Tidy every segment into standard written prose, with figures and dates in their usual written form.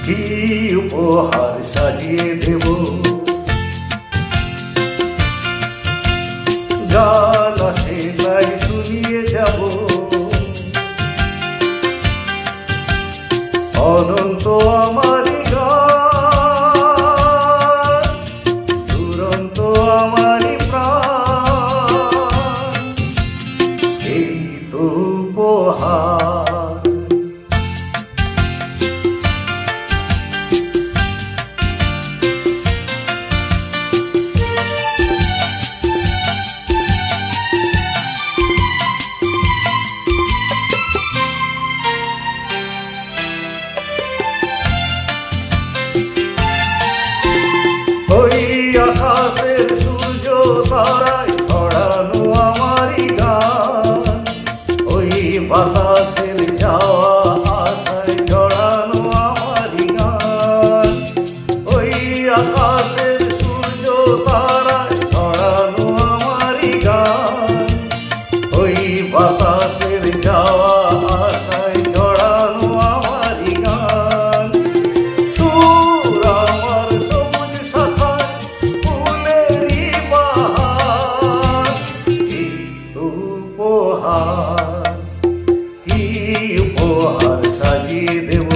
কি উপহার সাজিয়ে দেব, গান আছে তাই শুনিয়ে যাব, অনন্ত আমারই গান, দুরন্ত আমারই প্রাণ, এই তো উপহার। ওই আকাশের সূর্য তারায় ছড়ানো আমারই গান, ওই বাতাসের যাওয়া আশায় জড়ানো আমারই গান, ওই আকাশের সূর্য তারায় ছড়ানো আমারই গান, ওই বাতাসের যাওয়া আশায় জড়ানো আমারই গান, সুর আমার সবুজ শাখায় ফুলেরই বাহার, কি উপহার, কি উপহার সাজিয়ে দেব,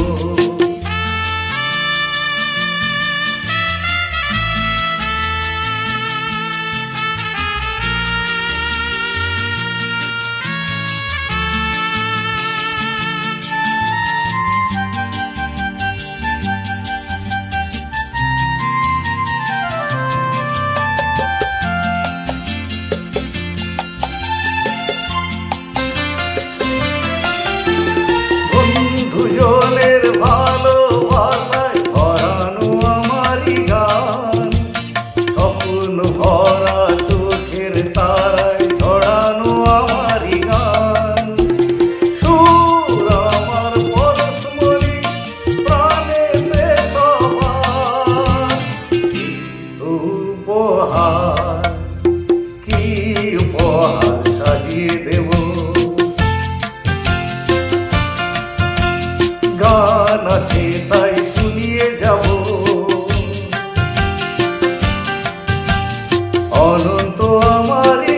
দুজনের ভালোবাসায় ভরানো আমারই গান, স্বপ্ন ভরা চোখের তারায় ছড়ানো আমারই গান, সুর আমার পরশমণি প্রাণেতে সবার, কি উপহার, কি উপহার সাজিয়ে দেব, গান আছে তাই শুনিয়ে যাব, অনন্ত আমারই